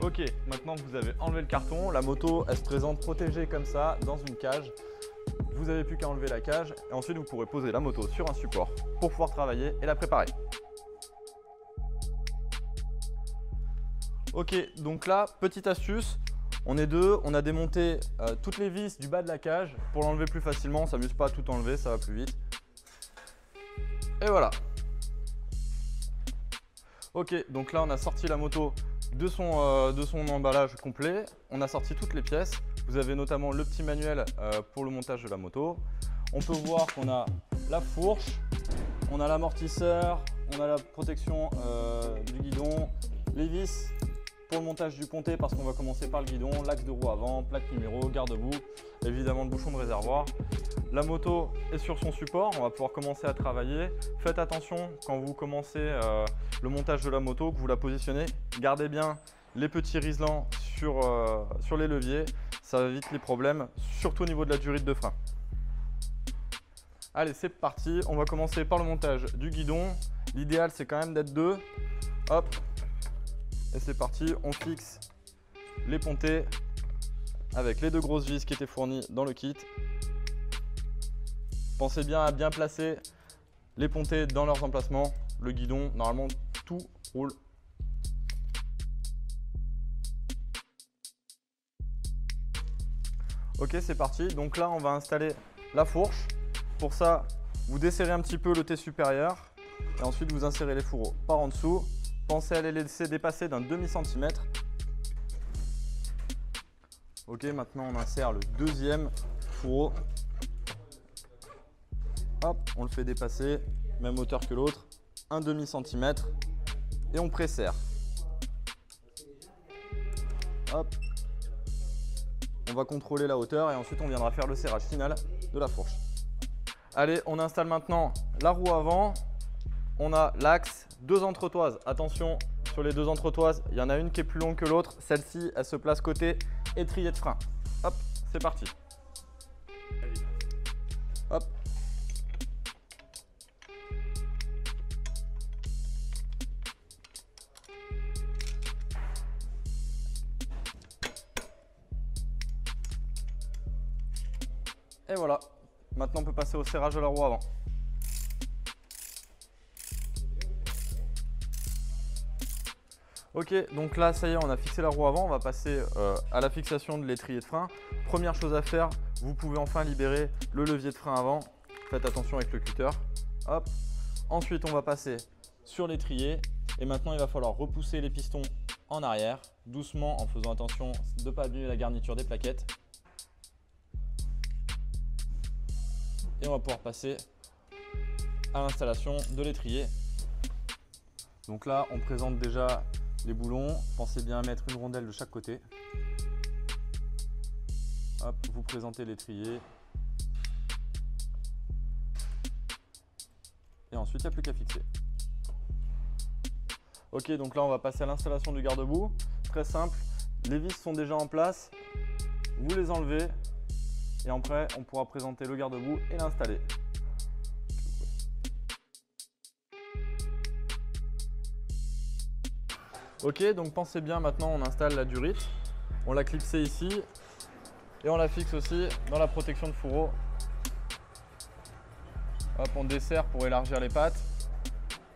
Ok, maintenant que vous avez enlevé le carton, la moto elle se présente protégée comme ça dans une cage. Vous n'avez plus qu'à enlever la cage et ensuite vous pourrez poser la moto sur un support pour pouvoir travailler et la préparer. Ok, donc là, petite astuce, on est deux, on a démonté toutes les vis du bas de la cage pour l'enlever plus facilement. On ne s'amuse pas à tout enlever, ça va plus vite. Et voilà. Ok, donc là on a sorti la moto de son emballage complet. On a sorti toutes les pièces. Vous avez notamment le petit manuel pour le montage de la moto. On peut voir qu'on a la fourche, on a l'amortisseur, on a la protection du guidon, les vis pour le montage du pontet parce qu'on va commencer par le guidon, l'axe de roue avant, plaque numéro, garde-boue, évidemment le bouchon de réservoir. La moto est sur son support, on va pouvoir commencer à travailler. Faites attention quand vous commencez le montage de la moto, que vous la positionnez. Gardez bien les petits riselants sur les leviers, ça évite les problèmes, surtout au niveau de la durite de frein. Allez, c'est parti, on va commencer par le montage du guidon. L'idéal, c'est quand même d'être deux. Hop, et c'est parti, on fixe les pontets avec les deux grosses vis qui étaient fournies dans le kit. Pensez bien à bien placer les pontets dans leurs emplacements. Le guidon, normalement, tout roule. Ok, c'est parti. Donc là, on va installer la fourche. Pour ça, vous desserrez un petit peu le T supérieur et ensuite vous insérez les fourreaux par en dessous. Pensez à les laisser dépasser d'un demi-centimètre. Ok, maintenant on insère le deuxième fourreau. Hop, on le fait dépasser, même hauteur que l'autre, un demi-centimètre et on presserre. Hop, on va contrôler la hauteur et ensuite on viendra faire le serrage final de la fourche. Allez, on installe maintenant la roue avant. On a l'axe, deux entretoises. Attention, sur les deux entretoises, il y en a une qui est plus longue que l'autre. Celle-ci, elle se place côté étrier de frein. Hop, c'est parti. Hop. Et voilà. Maintenant, on peut passer au serrage de la roue avant. Ok, donc là, ça y est, on a fixé la roue avant. On va passer à la fixation de l'étrier de frein. Première chose à faire, vous pouvez enfin libérer le levier de frein avant. Faites attention avec le cutter. Hop. Ensuite, on va passer sur l'étrier. Et maintenant, il va falloir repousser les pistons en arrière, doucement, en faisant attention de ne pas abîmer la garniture des plaquettes. Et on va pouvoir passer à l'installation de l'étrier. Donc là, on présente déjà les boulons. Pensez bien à mettre une rondelle de chaque côté. Hop, vous présentez l'étrier. Et ensuite, il n'y a plus qu'à fixer. Ok, donc là, on va passer à l'installation du garde-boue. Très simple. Les vis sont déjà en place. Vous les enlevez. Et après, on pourra présenter le garde-boue et l'installer. Ok, donc pensez bien, maintenant on installe la durite. On l'a clipsée ici et on la fixe aussi dans la protection de fourreau. Hop, on desserre pour élargir les pattes.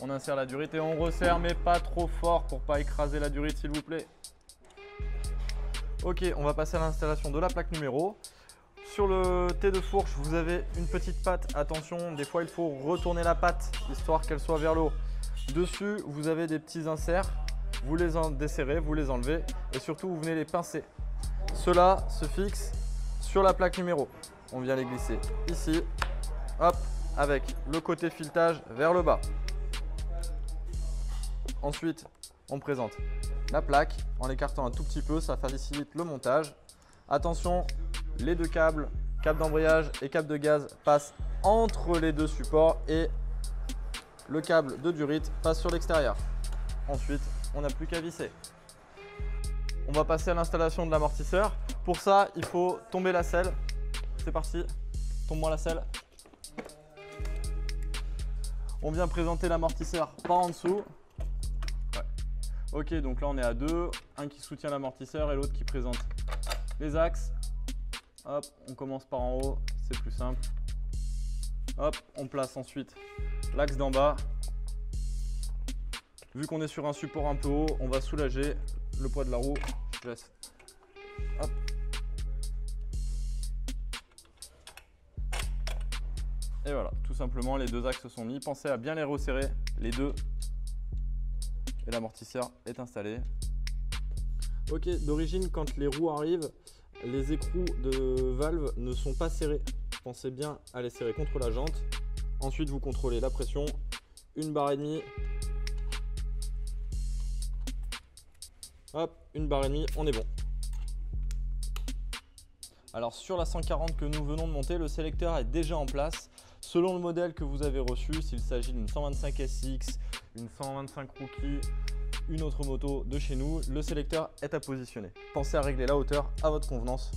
On insère la durite et on resserre, mais pas trop fort pour ne pas écraser la durite, s'il vous plaît. Ok, on va passer à l'installation de la plaque numéro. Sur le T de fourche, vous avez une petite patte. Attention, des fois il faut retourner la patte, histoire qu'elle soit vers le haut. Dessus, vous avez des petits inserts. Vous les desserrez, vous les enlevez et surtout vous venez les pincer. Ceux-là se fixent sur la plaque numéro. On vient les glisser ici, hop, avec le côté filetage vers le bas. Ensuite, on présente la plaque en l'écartant un tout petit peu, ça facilite le montage. Attention, les deux câbles, câble d'embrayage et câble de gaz passent entre les deux supports et le câble de durite passe sur l'extérieur. Ensuite, on n'a plus qu'à visser. On va passer à l'installation de l'amortisseur. Pour ça, il faut tomber la selle. C'est parti, tombe-moi la selle. On vient présenter l'amortisseur par en dessous. Ouais. Ok, donc là on est à deux, un qui soutient l'amortisseur et l'autre qui présente les axes. Hop, on commence par en haut, c'est plus simple. Hop, on place ensuite l'axe d'en bas. Vu qu'on est sur un support un peu haut, on va soulager le poids de la roue. Je laisse. Hop. Et voilà, tout simplement, les deux axes sont mis. Pensez à bien les resserrer, les deux. Et l'amortisseur est installé. Ok, d'origine, quand les roues arrivent, les écrous de valve ne sont pas serrés. Pensez bien à les serrer contre la jante. Ensuite, vous contrôlez la pression. 1 barre et demie. Hop, 1 barre et demie, on est bon. Alors sur la 140 que nous venons de monter, le sélecteur est déjà en place. Selon le modèle que vous avez reçu, s'il s'agit d'une 125 SX, une 125 Rookie, une autre moto de chez nous, le sélecteur est à positionner. Pensez à régler la hauteur à votre convenance.